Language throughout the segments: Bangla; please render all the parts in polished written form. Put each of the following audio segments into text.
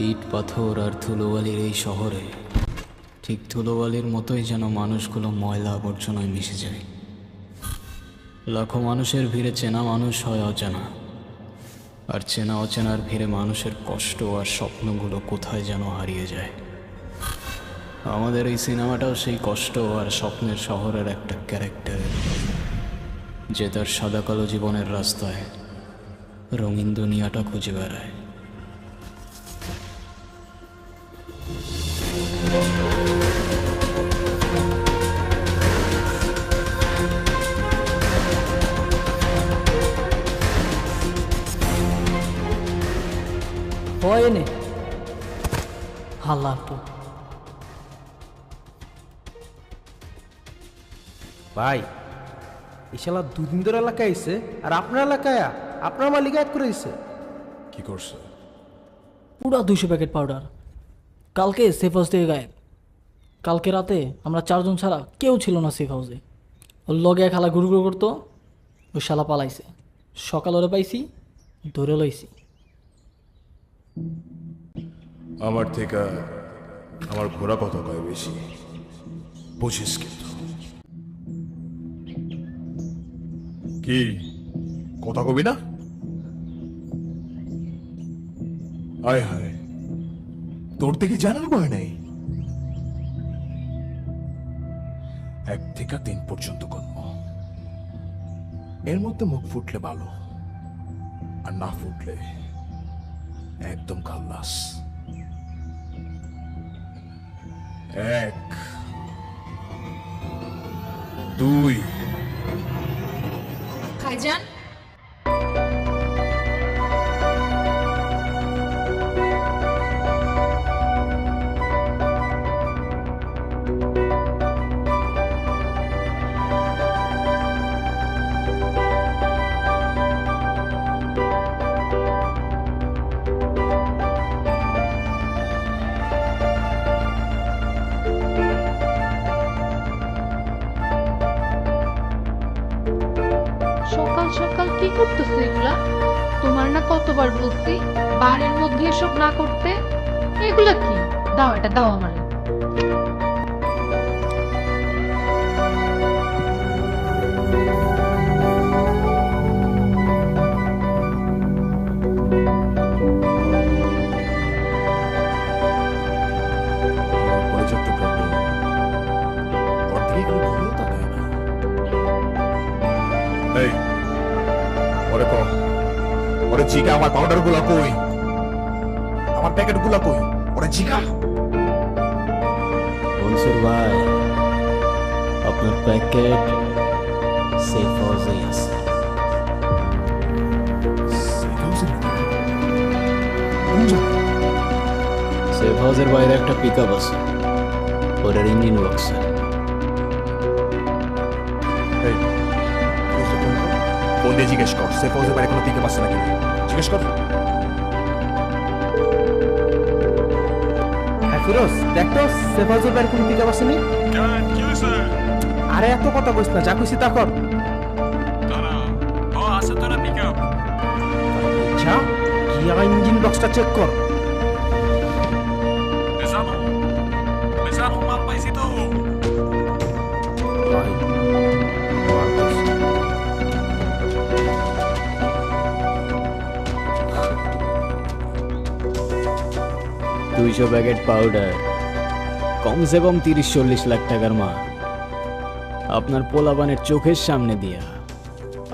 ইট পাথর আর ধুলোবালির এই শহরে ঠিক ধুলোবালির মতোই যেন মানুষগুলো ময়লা আবর্জনায় মিশে যায়। লাখো মানুষের ভিড়ে চেনা মানুষ হয় অচেনা, আর চেনা অচেনার ভিড়ে মানুষের কষ্ট আর স্বপ্নগুলো কোথায় যেন হারিয়ে যায়। আমাদের এই সিনেমাটাও সেই কষ্ট আর স্বপ্নের শহরের একটা ক্যারেক্টার, যে তার সাদা কালো জীবনের রাস্তায় রঙিন দুনিয়াটা খুঁজে বেড়ায়। হয় নে হাল্লা তো ভাই ইশালা দুদিন ধরে এলাকায় আইছে আর আপনার এলাকায় আপনার মালিক অ্যাড করে দিছে। কি করছে? পুরা 200 প্যাকেট পাউডার কালকে সেফ হাউস থেকে গায়েব। কালকে রাতে আমরা 4 জন ছাড়া কেউ ছিল না সেফ হাউসে। ওর লগে খালা ঘুরু করতো, ওই শালা পালাইছে। সকাল ওরে পাইছি, ধরে লইছি। আমার থেকে আমার ঘোরা কথা কয় বেশি, বুঝিস কিন্তু। কি কথা কবি না? আয় হায়, তোর থেকে জানার ভয় নেই। 1 থেকে 3 পর্যন্ত গণ্য, এর মধ্যে মুখ ফুটলে ভালো, আর না ফুটলে একদম খাল্লাস। 1 2 ভাইজান, সকাল সকাল কি করতেছো এগুলা? তোমার না কতবার বলছি বাড়ির মধ্যে এসব না করতে। এগুলা কি? দাও, এটা দাও আমারে। পরিচিত করবো, ওর দিকে কেউ ঘুরেও তাকায় না। এই, ওরে কম, ওরে জিগা আমার পাউডার গুলা কই, আমার প্যাকেট গুলা কই, ওরে জিগা। মনসুর ভাই, আপনার প্যাকেট সেফ হাউসে আছে। সেফ হাউসের বাইরে একটা পিক আপ আছে, ওটার ইঞ্জিন বক্সে। এই, ফোন দিয়ে জিজ্ঞেস কর সেফ হাউসের বাইরে কোনো পিকআপ আছে নাকি, জিজ্ঞেস কর। হ্যাঁ ফিরোজ, দেখতো সেফ হাউসের বাইরে কোনো পিকআপ আসেনি। আরে এত কথা কইস না, যা কইছি তা কর। আচ্ছা, গিয়া ইঞ্জিন বক্সটা চেক কর। ভাই, মার পাইছি। 200 প্যাকেট পাউডার, কমসে কম 30-40 লাখ টাকার মাল। আপনার পোলাপানের চোখের সামনে দিয়া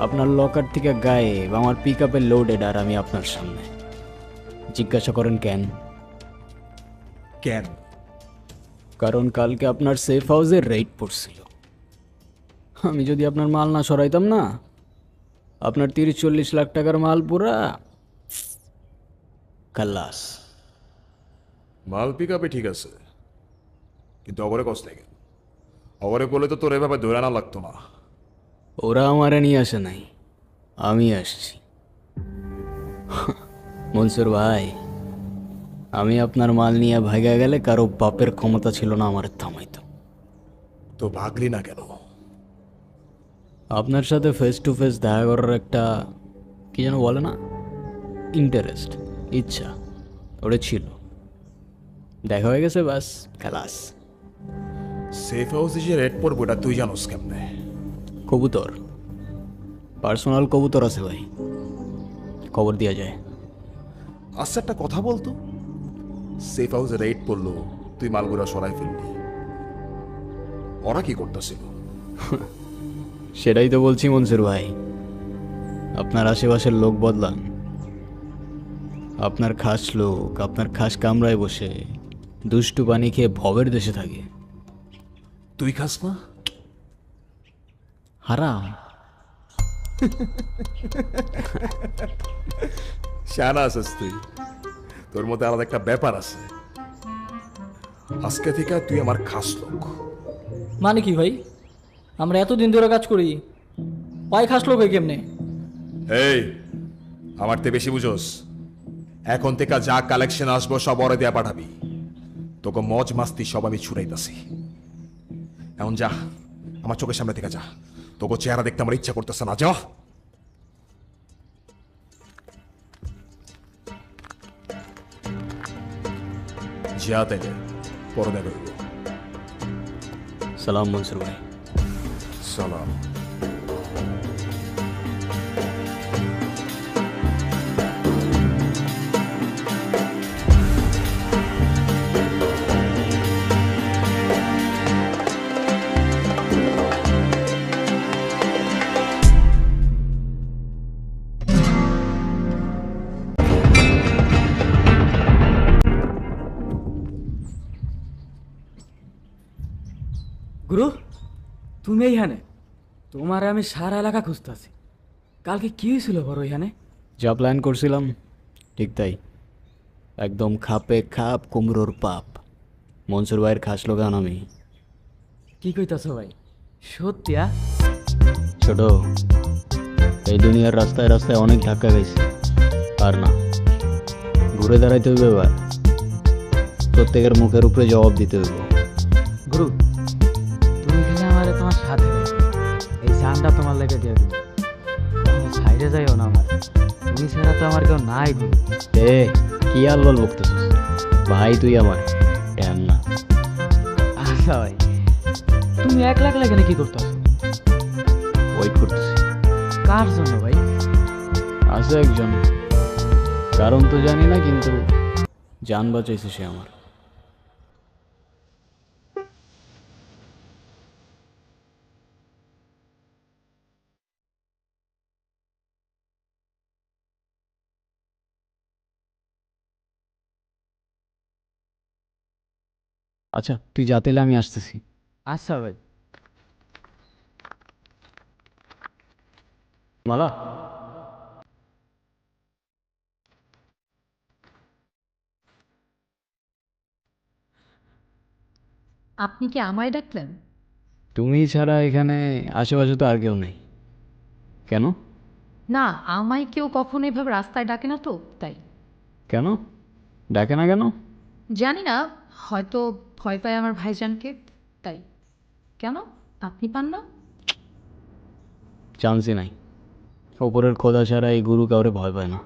আপনার লকার থেকে গায়েব আমার পিক আপের লোডেড, আর আমি আপনার সামনে। জিজ্ঞাসা করেন কেন? কেন? কারণ কালকে আপনার সেফ হাউসের রেড পড়ছিল। আমি যদি আপনার মাল না সরাইতাম না, আপনার 30-40 লাখ টাকার মাল পুরা খাল্লাস। মাল পিকআপে ঠিক আছে, কিন্তু অগরে কষ্ট লাগে। অগরে করলে তো তোর এভাবে ধরে আনা লাগতো না। ওরা আমারে নিয়ে আসে নাই, আমি আসছি। মনসুর ভাই, আমি আপনার মাল নিয়ে ভাগা গেলে কারো বাপের ক্ষমতা ছিল না আমার থামাইতো। তো ভাগলি না কেন? আপনার সাথে ফেস টু ফেস দেখা করার একটা কি যেন বলে না, ইন্টারেস্ট, ইচ্ছা ওটা ছিল। দেখা হয়ে গেছে, বাস খালাস। সেফ হাউসে যে রেট পড়বো এটা তুই জানোস কেমনে? কবুতর, পার্সোনাল কবুতর আছে ভাই, খবর দেওয়া যায়। আচ্ছা একটা কথা বলতো, সেফ হাউসে রেট পড়লো, তুই মালগুলা সরাই ফেললি, ওরা কি করতেছিল? সেটাই তো বলছি মনসুর ভাই, আপনার আশেপাশের লোক বদলান। আপনার খাস লোক আপনার খাস কামরায় বসে দুষ্টু পানি খেয়ে ভবের দেশে থাকে। তুই খাস না? হারাম। শানা আছিস তুই, তোর মধ্যে আলাদা একটা ব্যাপার আছে। আজকে থেকে তুই আমার খাস লোক। মানে কি ভাই, আমরা এতদিন ধরে কাজ করি, পাই খাস লোক হয় কেমনে? এই আমার তে বেশি বুঝোস। এখন থেকে যা কালেকশন আসবো সব ওরে দেয়া পাঠাবি। তোকে মজ মাস্তি সব আমি ছুড়াইতাছি। এখন যা, আমার চোখের সামনে থেকে যা, তোকে চেহারা দেখতে আমার ইচ্ছা করতেছে না, যা। যা তাইলে, পরে দেখা করবো। সালাম মনসুর ভাই। সালাম। গুরু, তুমি এইখানে? তোমার আমি সারা এলাকা খুঁজতেছি। কালকে কি হয়েছিল বড় এখানে? যা প্ল্যান করছিলাম ঠিক তাই, একদম খাপে খাপ কুমড়োর পাপ। মনসুর ভাইয়ের খাস লোকান আমি। কি কইতাছ ভাই, সত্যি? ছোট, এই দুনিয়ার রাস্তায় রাস্তায় অনেক ধাক্কা খাইছি, আর না ঘুরে দাঁড়াইতে হইবে। এবার প্রত্যেকের মুখের উপরে জবাব দিতে হইব। গুরু, তুমি খেলে আমারে তোমার সাথে রাখো। এই জানটা তোমার লেগে দিয়ে দেবো। সাইডে যাইও না আমার, তুমি ছাড়া তো আমার কেউ নাই গুরু। এ কি আলবাল বকতেছিস ভাই, তুই আমার ট্যান না। আচ্ছা ভাই, তুমি একলা একলা এখানে কি করতেছ? ওয়েট করতেছি। কার জন্য ভাই? আছে একজন, কারণ তো জানি না, কিন্তু জান বাঁচাইছে সে আমার। আচ্ছা তুই যাতে এলে আমি আসতেছি। আচ্ছা ভাই। মালা, আপনি কি আমায় ডাকলেন? তুমি ছাড়া এখানে আশেপাশে তো আর কেউ নেই। কেন? না, আমায় কেউ কখনো এভাবে রাস্তায় ডাকে না তো, তাই। কেন ডাকে না কেন? জানি না, হয়তো ভয় পায় আমার ভাইজানকে, তাই। কেন, আপনি পান না? চান্সই নাই, ওপরের খোদা ছাড়া এই গুরু কাউরে ভয় পায় না।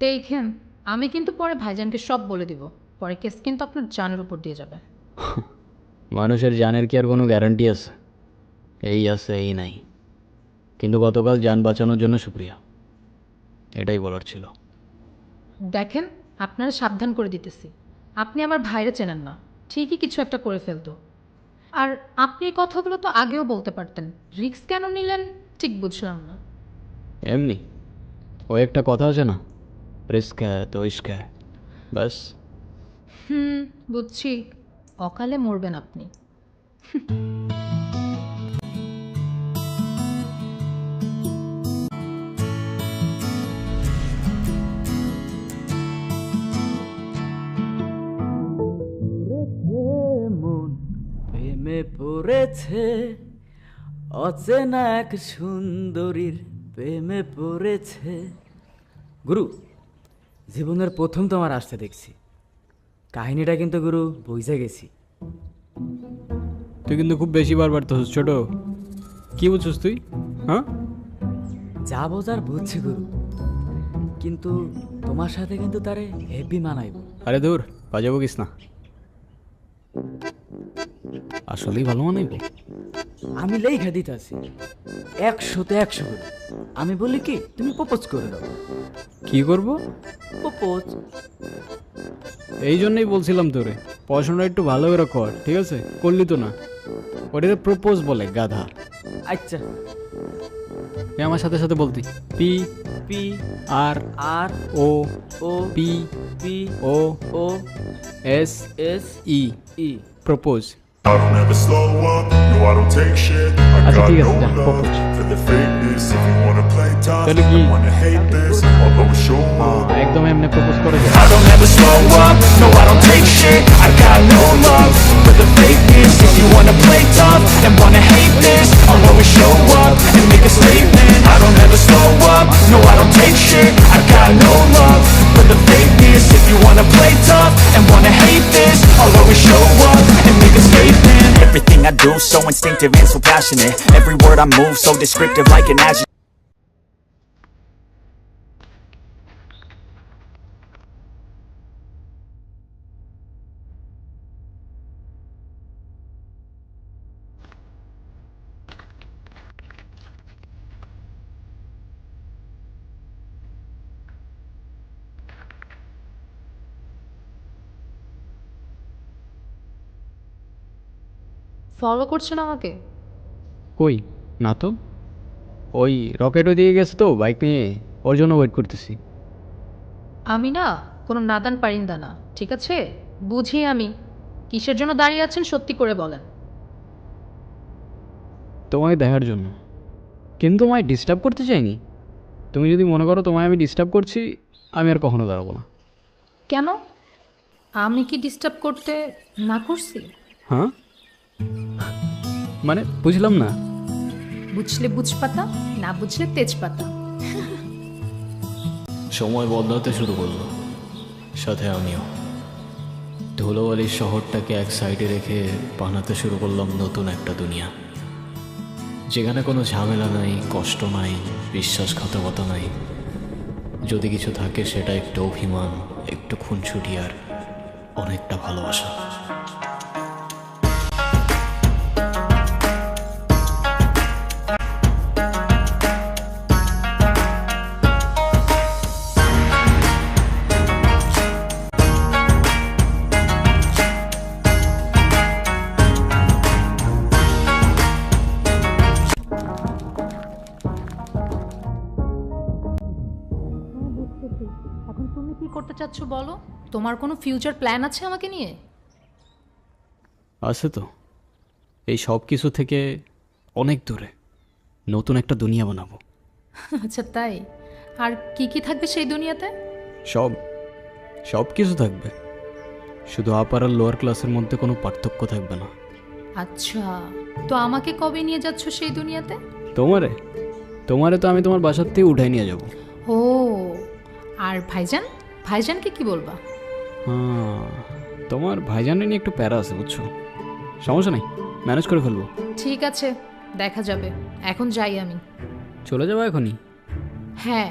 দেখেন, আমি কিন্তু পরে ভাইজানকে সব বলে দিব, পরে কেস কিন্তু আপনার জানের উপর দিয়ে যাবে। মানুষের জানের কি আর কোনো গ্যারান্টি আছে? এই আছে এই নাই, কিন্তু গতকাল জান বাঁচানোর জন্য শুক্রিয়া, এটাই বলার ছিল। দেখেন, আপনারা সাবধান করে দিতেছি, আপনি আমার ভাইরে চেনেন না, ঠিকই কিছু একটা করে ফেলতো। আর আপনি এই কথাগুলো তো আগেও বলতে পারতেন, রিস্ক কেন নিলেন ঠিক বুঝলাম না। এমনি ওই একটা কথা আছে না, রিস্ক হ্যায় তো ইশক হ্যায়, ব্যাস। বুঝছি, অকালে মরবেন আপনি। মন প্রেমে পড়েছে, অচেনা এক সুন্দরীর প্রেমে পড়েছে। গুরু, জীবনের প্রথম তোমার আসতে দেখছি। কাহিনীটা কিন্তু গুরু বুঝে গেছি। তুই কিন্তু খুব বেশি বারবার তো ছোট, কি বুঝছিস তুই? হ্যাঁ, যা বোঝার বুঝছি গুরু, কিন্তু তোমার সাথে কিন্তু তারে হেভি মানাইব। আরে দূর বাজাবো কিস না। আসলেই ভালো মানাইব? আমি লেখা দিতেছি 100-তে 100 করে। আমি বলি কি তুমি প্রপোজ করে দাও। কি করব? প্রপোজ। এই জন্যই বলছিলাম তোরে পড়াশোনা একটু ভালো করে কর, ঠিক আছে? করলি তো না, ওটাতে প্রপোজ বলে, গাধা। আচ্ছা, এ আমার সাথে সাথে বলতি, P P R R O O P P O O S S E, E. Propose. I don't ever slow up, no I don't take shit. I Acha, got ঠিক no আছে, যা, love propose. for the fakeness. If you wanna play tough তাহলে কি? and wanna hate this, I'll always show up. একদম এমনি প্রপোজ করে যা। I don't ever slow up, no I don't take shit. I got no love for the fakeness. If you wanna play tough and wanna hate this, I'll always show up and make a statement. I don't ever slow up, no I don't take shit. I got no love for the fakeness. If you wanna play tough and wanna hate this, I'll always show up and make a statement. Everything I do so instinctive and so passionate. Every word I move so descriptive like an adjective. Follow করছেন আমাকে? কই না তো, ওই রকেটও দিয়ে গেছে তো বাইক নিয়ে, ওর জন্য ওয়েট করতেছি। আমি না কোনো নাদান পারিন্দা না, ঠিক আছে? বুঝি আমি কিসের জন্য দাঁড়িয়ে আছেন সত্যি করে বলেন। তোমায় দেখার জন্য, কিন্তু তোমায় ডিস্টার্ব করতে চাইনি। তুমি যদি মনে করো তোমায় আমি ডিস্টার্ব করছি, আমি আর কখনো দাঁড়াবো না। কেন? আমি কি ডিস্টার্ব করতে না করছি? হ্যাঁ মানে বুঝলাম না। বুঝলে বুঝপাতা, না বুঝলে তেজপাতা। সময় বদলাতে শুরু করলো, সাথে আমিও। ধুলোবালির শহরটাকে এক সাইডে রেখে বানাতে শুরু করলাম নতুন একটা দুনিয়া, যেখানে কোনো ঝামেলা নাই, কষ্ট নাই, বিশ্বাসঘাতকতা নাই। যদি কিছু থাকে সেটা একটু অভিমান, একটু খুনছুটি আর অনেকটা ভালোবাসা। এখন তুমি কি করতে চাচ্ছ বলো? তোমার কোনো ফিউচার প্ল্যান আছে আমাকে নিয়ে? আছে তো, এই সব কিছু থেকে অনেক দূরে নতুন একটা দুনিয়া বানাবো। আচ্ছা তাই? আর কি কি থাকবে সেই দুনিয়াতে? সব সব কিছু থাকবে, শুধু আপার আর লোয়ার ক্লাসের মধ্যে কোনো পার্থক্য থাকবে না। আচ্ছা, তো আমাকে কবে নিয়ে যাচ্ছ সেই দুনিয়াতে? তোমারে তোমারে তো আমি তোমার বাসার থেকে উঠাই নিয়ে যাব। ও, আর ভাইজান? ভাইজানকে কি বলবা? হ্যাঁ, তোমার ভাইজানের নিয়ে একটু প্যারা আছে বুঝছো। সমস্যা নেই, ম্যানেজ করে ফেলবো। ঠিক আছে, দেখা যাবে। এখন যাই আমি। চলে যাবো এখনই? হ্যাঁ,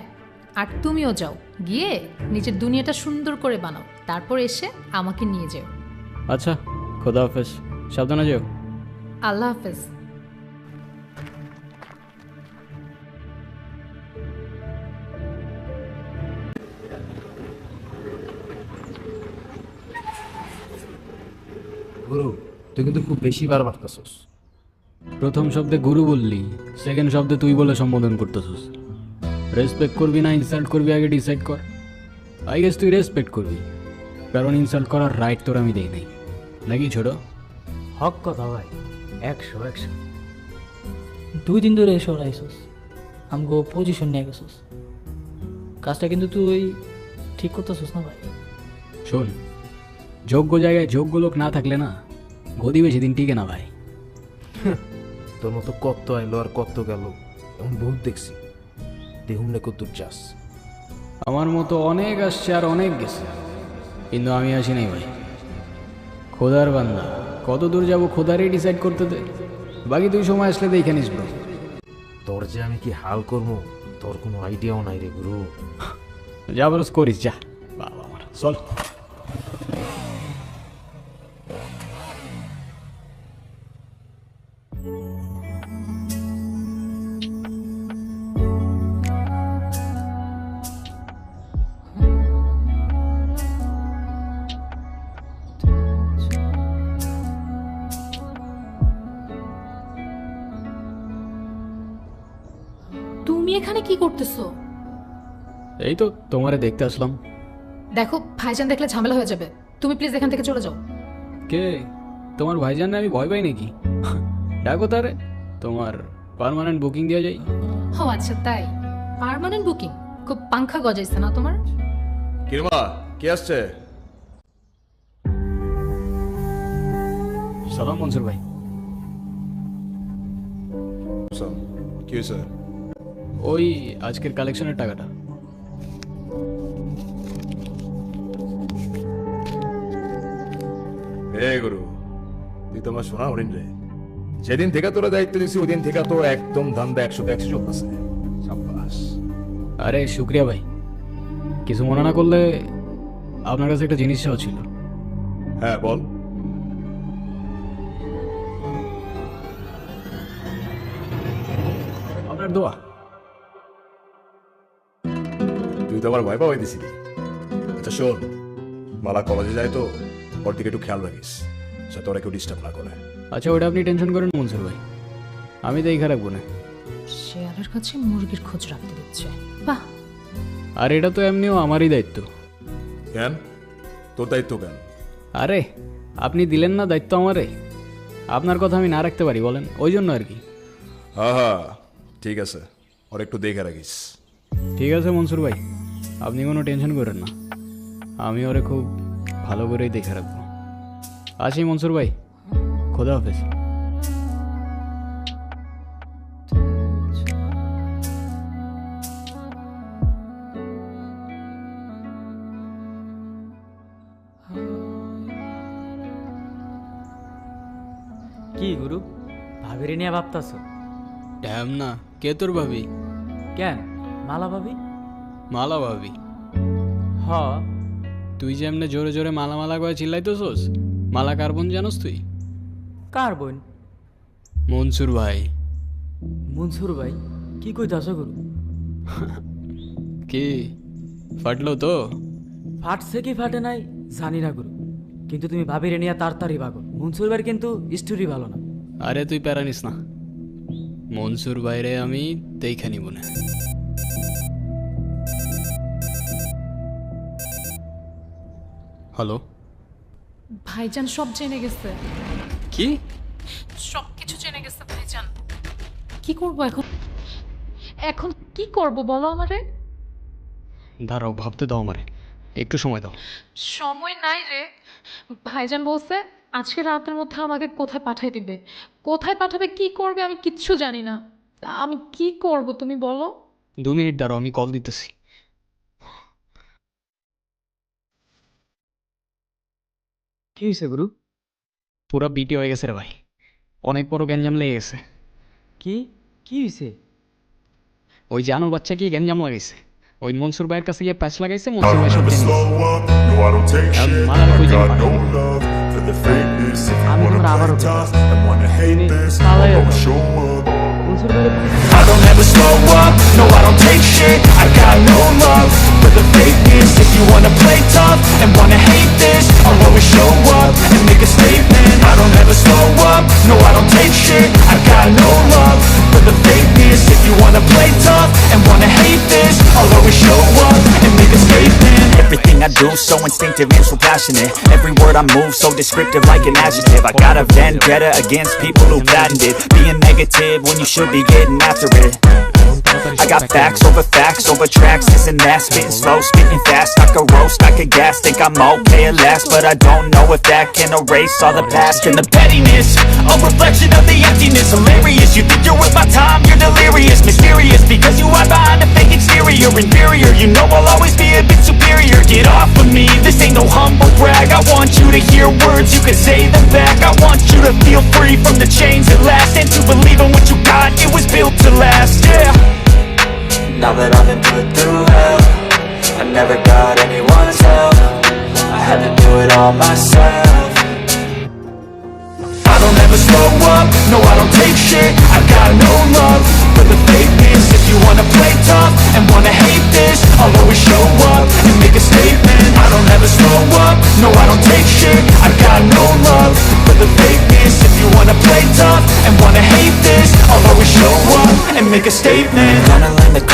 আর তুমিও যাও, গিয়ে নিজের দুনিয়াটা সুন্দর করে বানাও, তারপর এসে আমাকে নিয়ে যেও। আচ্ছা, খোদা হাফেজ, সাবধানে যেও। আল্লাহ হাফেজ। গুরু, তুই কিন্তু খুব বেশি বার বাড়তেছস। প্রথম শব্দে গুরু বললি, সেকেন্ড শব্দে তুই বলে সম্বোধন করতেছিস। রেসপেক্ট করবি না ইনসাল্ট করবি আগে ডিসাইড কর। আই গেস তুই রেসপেক্ট করবি, কারণ ইনসাল্ট করার রাইট তোর আমি দেই নাই, নাকি ছোট? হক কথা ভাই, 100-100। 2 দিন ধরে এসে আইসোস, আমগো পজিশন নিয়ে গেছোস। কাজটা কিন্তু তুই ঠিক করতেছিস না ভাই। শোন, যোগ্য জায়গায় যোগ্য লোক না থাকলে না গদি বেশি দিন টিকে না ভাই। তোর মতো কত আইলো আর কত গেল, এমন বহুত দেখছি। দেখুন না কত চাস। আমার মতো অনেক আসছে আর অনেক গেছে, কিন্তু আমি আসি নাই ভাই। খোদার বান্দা, কত দূর যাবো খোদারই ডিসাইড করতে দে, বাকি তুই সময় আসলে দেখে নিস ব্রো। তোর যে আমি কি হাল করবো তোর কোনো আইডিয়াও নাই রে গুরু। যা বলস করিস, যা। বাবা আমার চল। তুমি এখানে কি করতেছো? এই তো তোমারে দেখতে আসলাম। দেখো ভাইজান দেখলে ঝামেলা হয়ে যাবে, তুমি প্লিজ এখান থেকে চলে যাও। কে তোমার ভাইজান? আমি ভয় পাই নাকি? ডাকো তারে, তোমার পার্মানেন্ট বুকিং দেওয়া যায়। ও আচ্ছা তাই, পার্মানেন্ট বুকিং? খুব পাংখা গজাইছে না তোমার? কিরমা কে আসছে? সালাম মনসুর ভাই। কি হয়েছে? ওই আজকের কালেকশনের টাকাটা। হে গুরু, তুই তো আমার শোনা হরিণ রে। যেদিন থেকে তোরা দায়িত্ব দিছি ওদিন থেকে তো একদম ধান্দা 100-100 চলতেছে। সাব্বাস। আরে শুক্রিয়া ভাই, কিছু মনে না করলে আপনার কাছে একটা জিনিস চাওয়া ছিল। হ্যাঁ বল। আপনার দোয়া। তুই তো আমার ভয় পাওয়াই দিছিলি। আচ্ছা শোন, মালা কলেজে যায় তো, ওর দিকে একটু খেয়াল রাখিস যাতে ওরা কেউ ডিস্টার্ব না করে। আচ্ছা ওটা আপনি টেনশন করেন মনসুর ভাই, আমি তো এই খারাপ গুনে। শেয়ালের কাছে মুরগির খোঁজ রাখতে দিচ্ছে, বাহ। আর এটা তো এমনিও আমারই দায়িত্ব। কেন তোর দায়িত্ব কেন? আরে আপনি দিলেন না দায়িত্ব আমারে, আপনার কথা আমি না রাখতে পারি বলেন, ওই জন্য আর কি। হ্যাঁ হ্যাঁ ঠিক আছে, ওর একটু দেখে রাখিস। ঠিক আছে মনসুর ভাই, আপনি কোনো টেনশন করেন না, আমি ওরে খুব ভালো করেই দেখে রাখবো। আসি মনসুর ভাই, খোদা হাফেজ। কি গুরু, ভাবিরে নিয়ে ভাবতাছ? ড্যাম না, কে তোর ভাবি? কেন, মালা ভাবি? মালা ভাবি? হ। তুই যে এমনি জোরে জোরে মালা মালা করে চিল্লাইতেছোস, মালা কার বোন জানোস তুই? কার বোন? মনসুর ভাই। মনসুর ভাই? কি কইতাছ গুরু? কি ফাটলো তো? ফাটছে কি ফাটে নাই জানি না গুরু, কিন্তু তুমি ভাবিরে নিয়ে তাড়াতাড়ি ভাগো। মনসুর ভাইয়ের কিন্তু স্টোরি ভালো না। আরে তুই প্যারা নিস না, মনসুর ভাইরে আমি দেখে নিব না। হ্যালো, ভাইজান সব জেনে গেছে। কি? সব কিছু জেনে গেছে ভাইজান। কি করব এখন? এখন কি করব বলো আমারে? দাঁড়াও, ভাবতে দাও আমারে, একটু সময় দাও। সময় নাই রে, ভাইজান বলছে আজকে রাতের মধ্যে আমাকে কোথায় পাঠিয়ে দিবে। কোথায় পাঠাবে, কি করবে আমি কিচ্ছু জানি না। আমি কি করব তুমি বলো? 2 মিনিট দাঁড়াও, আমি কল দিতেছি। কি হয়েছে গুরু? পুরা বিটি হয়ে গেছে রে ভাই, অনেক বড় গ্যাঞ্জাম লেগে গেছে। কি কি হয়েছে? ওই জানোর বাচ্চা কি গ্যাঞ্জাম লাগাইছে, ওই মনসুর ভাইয়ের কাছে গিয়ে প্যাচ লাগাইছে, I মনসুর ভাই don't সব ever জেনে slow গেছে। up, no I don't take shit. মালার I কই যাবে got no পাঠাবো? love for the fakeness. If you আমি wanna তোমার play আবারও tough and wanna hate this, পালাই I'll যাবো। always show up. মনসুর ভাই I don't ever slow up, no I don't take shit. I got no love for the fakeness. If you wanna play tough and wanna hate this, I'll always show up and make a statement. I don't ever slow up, no I don't take shit. I got no love for the fakeness. If you wanna play tough and wanna hate this, I'll always show up and make a statement. Everything I do so instinctive and so passionate. Every word I move so descriptive like an adjective. I got a vendetta against people who patented being negative when you should be getting after it. I got facts over tracks, isn't that spitting slow, spitting fast, I could roast, I could gas, think I'm okay at last, but I don't know if that can erase all the past and the pettiness, a reflection of the emptiness, hilarious, you think you're worth my time, you're delirious, mysterious, because you hide behind a fake exterior, inferior, you know I'll always be a bit superior, get off of me, this ain't no humble brag, I want you to hear words, you can say them back, I want you to feel free from the chains that last, and to believe in what you got, it was built to last, yeah. Now that I've been put through hell, I never got anyone's help, I had to do it all myself. I don't ever slow up, no I don't take shit, I got no love for the fakeness. If you wanna play tough and wanna hate this, I'll always show up and make a statement. I don't ever slow up, no I don't take shit, I got no love for the fakeness. If you wanna play tough and wanna hate this, I'll always show up and make a statement. Gonna learn the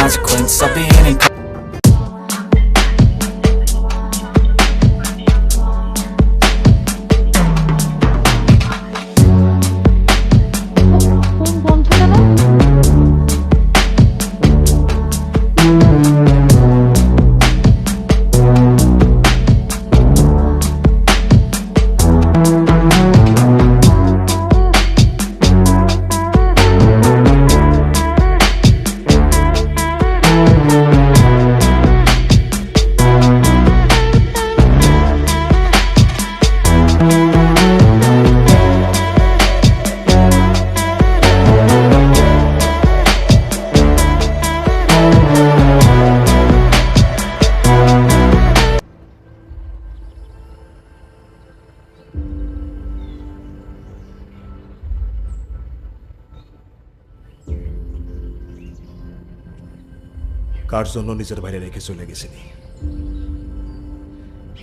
কার জন্য নিজের বাইরে রেখে চলে গেছিলি?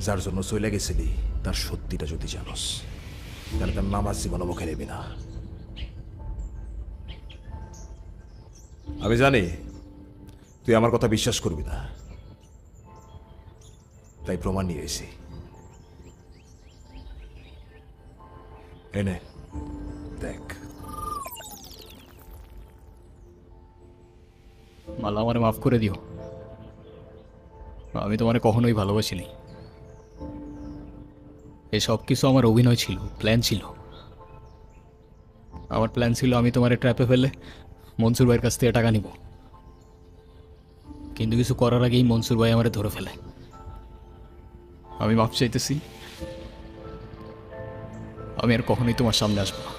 যার জন্য চলে গেছিলি তার সত্যিটা যদি জানোস, তাহলে তার নামাজ জীবন মুখে নেবি না। আমি জানি তুই আমার কথা বিশ্বাস করবি না, তাই প্রমাণ নিয়ে এসেছি। এনে দেখ। মালা, আমারে মাফ করে দিও। আমি তোমারে কখনোই ভালোবাসিনি। এই সব কিছু আমার অভিনয় ছিল, প্ল্যান ছিল। আমার প্ল্যান ছিল আমি তোমারে ট্র্যাপে ফেলে মনসুর ভাইয়ের কাছ থেকে টাকা নিব, কিন্তু কিছু করার আগেই মনসুর ভাই আমারে ধরে ফেলে। আমি মাফ চাইতেছি, আমি আর কখনোই তোমার সামনে আসবো না।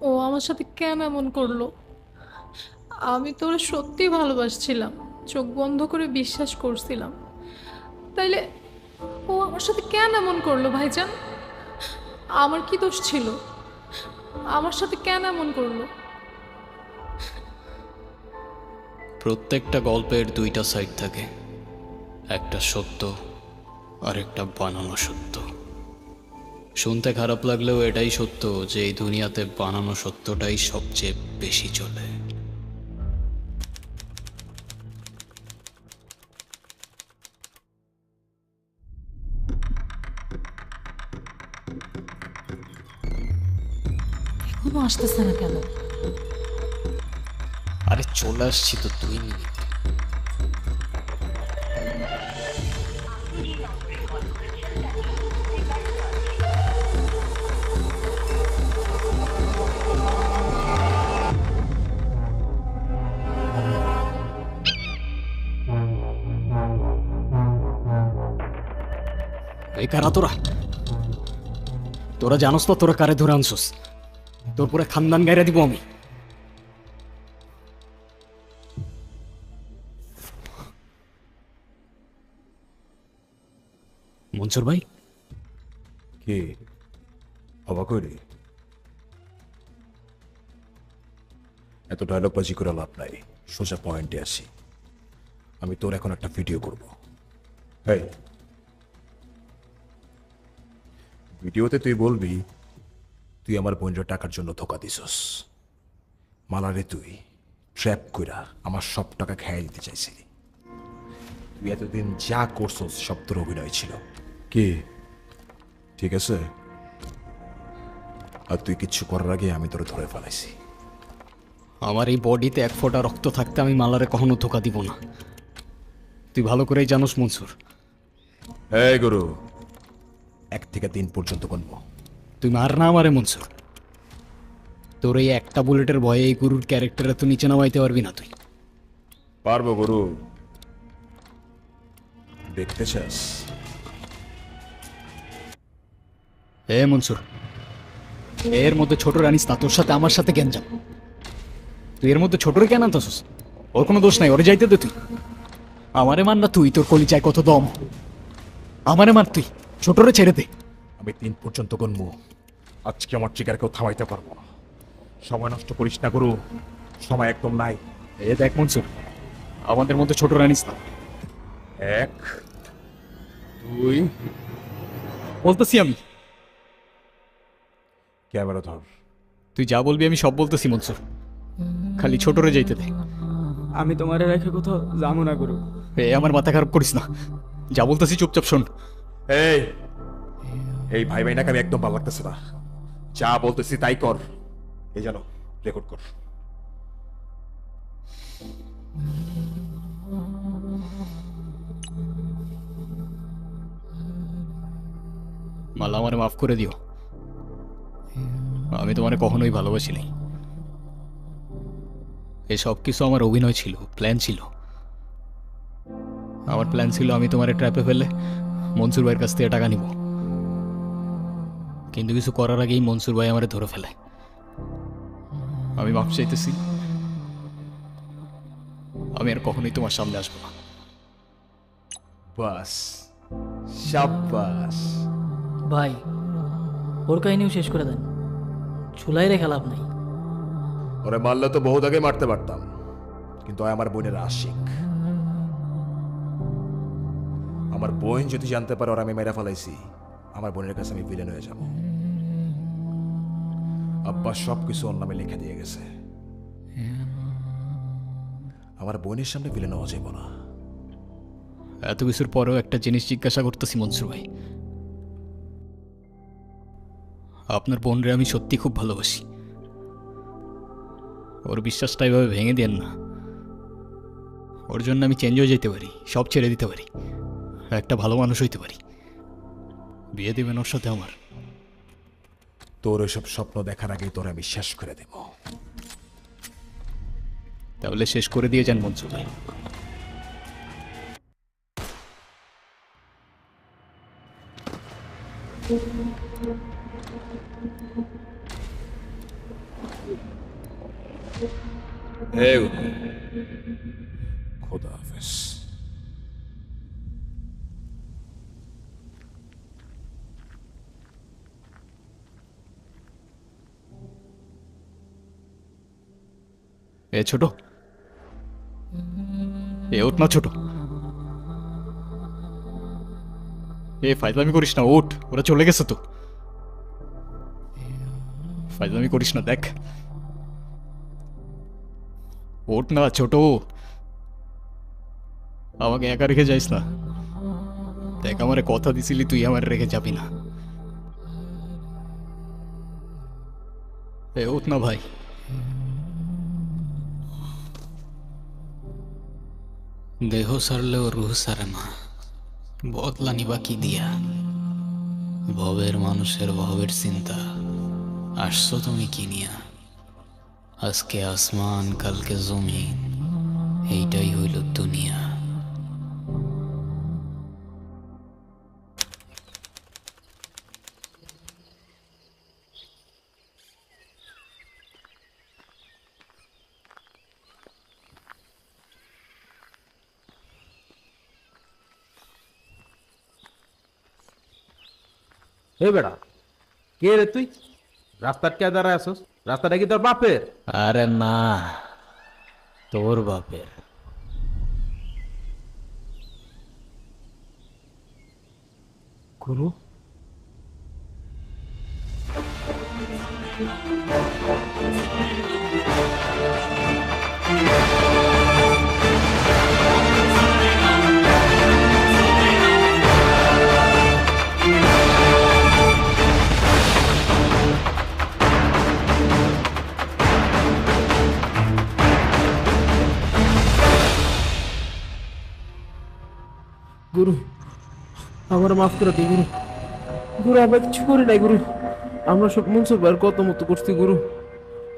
ও আমার সাথে কেন এমন করলো? আমি তো ওরা সত্যি ভালোবাসছিলাম, চোখ বন্ধ করে বিশ্বাস করছিলাম। তাইলে ও আমার সাথে কেন এমন করলো ভাইজান? আমার কি দোষ ছিল? আমার সাথে কেন এমন করলো? প্রত্যেকটা গল্পের দুইটা সাইড থাকে, একটা সত্য আর একটা বানানো সত্য। শুনতে খারাপ লাগলেও এটাই সত্য যে এই দুনিয়াতে বানানো সত্যটাই সবচেয়ে বেশি চলে। এখনো আসতেছে না কেন? আরে চলে আসছি তো 2 মিনিট। এই কারা তোরা? তোরা জানোস তো তোরা কারে ধরে আনছোস? তোর পুরো খানদান গাইরা দিব আমি। মনসুর ভাই, কি অবাক হইলি? এত ডায়লগ বাজি করে লাভ নাই, সোজা পয়েন্টে আসি। আমি তোর এখন একটা ভিডিও করব। এই ভিডিওতে তুই বলবি তুই আমার বোনের টাকার জন্য ধোকা দিছস। মালারে তুই ট্র্যাপ কইরা আমার সব টাকা খেয়ে দিতে চাইছিলি। তুই এতদিন যা করছস সব তোর অভিনয় ছিল। কি ঠিক আছে? আর তুই কিচ্ছু করার আগে আমি তোরে ধরে ফেলাইছি। আমার এই বডিতে 1 ফোঁটা রক্ত থাকতে আমি মালারে কখনো ধোকা দিব না। তুই ভালো করেই জানোস মনসুর। এই গুরু, 1 থেকে 3 পর্যন্ত গুনবো। তুই মার না আমারে মনসুর। তোর এই একটা বুলেটের ভয়ে এই গুরুর ক্যারেক্টারে তো নিচে নামাইতে পারবি না তুই। পারবো গুরু, দেখতে চাস? এ মনসুর, এর মধ্যে ছোট রানিস না, তোর সাথে আমার সাথে গেঞ্জাম। তুই এর মধ্যে ছোটরে কেন আনতেছিস? ওর কোনো দোষ নাই, ওরে যাইতে দে তুই। আমারে মার না তুই, তোর কলিজায় কত দম। আমারে মার তুই, ছোটরে ছেড়ে দে। আমি 3 পর্যন্ত গুনবো। আজকে আমার ট্রিগার কেউ থামাইতে পারবো না। সময় নষ্ট করিস না গুরু, সময় একদম নাই। এ দেখ মনসুর, আমাদের মধ্যে ছোট রানিস না। 1 2 বলতেছি আমি। ক্যামেরা ধর। তুই যা বলবি আমি সব বলতেছি মনসুর, খালি ছোটরে যাইতে দে। আমি তোমারে রেখে কোথাও যাবো না গুরু। এ আমার মাথা খারাপ করিস না, যা বলতেছি চুপচাপ শোন। এই এই ভাই ভাইনাকে আমি একদম ভালো লাগতেছে না। যা বলতেছি তাই কর। এই জানো, রেকর্ড কর। মালা, আমারে মাফ করে দিও। আমি তোমারে কখনোই ভালোবাসিনি। এই সব কিছু আমার অভিনয় ছিল, প্ল্যান ছিল। আমার প্ল্যান ছিল আমি তোমারে ট্র্যাপে ফেলে মনসুর ভাইয়ের কাছ থেকে টাকা নিব, কিন্তু কিছু করার আগেই মনসুর ভাই আমারে ধরে ফেলে। আমি মাফ চাইতেছি, আমি আর কখনোই তোমার সামনে আসবো না। বাস, শাবাস। ভাই ওর কাহিনীও শেষ করে দেন, ঝুলাই রেখে লাভ নাই। ওরে মারলে তো বহুত আগে মারতে পারতাম, কিন্তু ওই আমার বোনের আশিক। আমার বোন যদি জানতে পারে ওরা আমি মেরা ফেলাইছি, আমার বোনের কাছে আমি ভিলেন হয়ে যাব। আব্বা সব কিছু ওর নামে লিখে দিয়ে গেছে, আমার বোনের সামনে ভিলেন হওয়া যাবে না। এত কিছুর পরেও একটা জিনিস জিজ্ঞাসা করতেছি মনসুর ভাই, আপনার বোনরে আমি সত্যি খুব ভালোবাসি, ওর বিশ্বাসটা এভাবে ভেঙে দেন না। ওর জন্য আমি চেঞ্জ হয়ে যেতে পারি, সব ছেড়ে দিতে পারি, একটা ভালো মানুষ হইতে পারি। বিয়ে দেবেন ওর সাথে আমার? তোর ওইসব স্বপ্ন দেখার আগেই তোর আমি শেষ করে দেব। তাহলে শেষ করে দিয়ে যান মনসুর ভাই। খোদা হাফেজ। এ ছোট, এ ওঠ না ছোট, এ ফাইজলামি করিস না, ওঠ, ওরা চলে গেছে তো। ফাইজলামি করিস না, দেখ, ওঠ না ছোট, আমাকে একা রেখে যাইস না। দেখ আমারে কথা দিছিলি তুই আমার রেখে যাবি না। এ ওঠ না ভাই। দেহ সারলেও রুহ সারে না, বদলা নিবা কি দিয়া? ভবের মানুষের ভবের চিন্তা, আসছো তুমি কি নিয়া? আজকে আসমান কালকে জমিন, এইটাই হইল দুনিয়া। হে বেড়া, কে রে তুই? রাস্তার কে দাঁড়ায় আসোস? রাস্তাটা কি তোর বাপের? আরে না, তোর বাপের। গুরু, গুরু আমার মাফ করে দিই গুরু। গুরু আমরা কিছু করি নাই গুরু, আমরা সব মনসুর ভাইয়ের কত মতো করছি গুরু,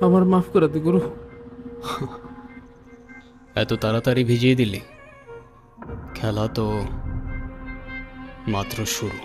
আমার মাফ করে দিই গুরু। এত তাড়াতাড়ি ভিজিয়ে দিলি? খেলা তো মাত্র শুরু।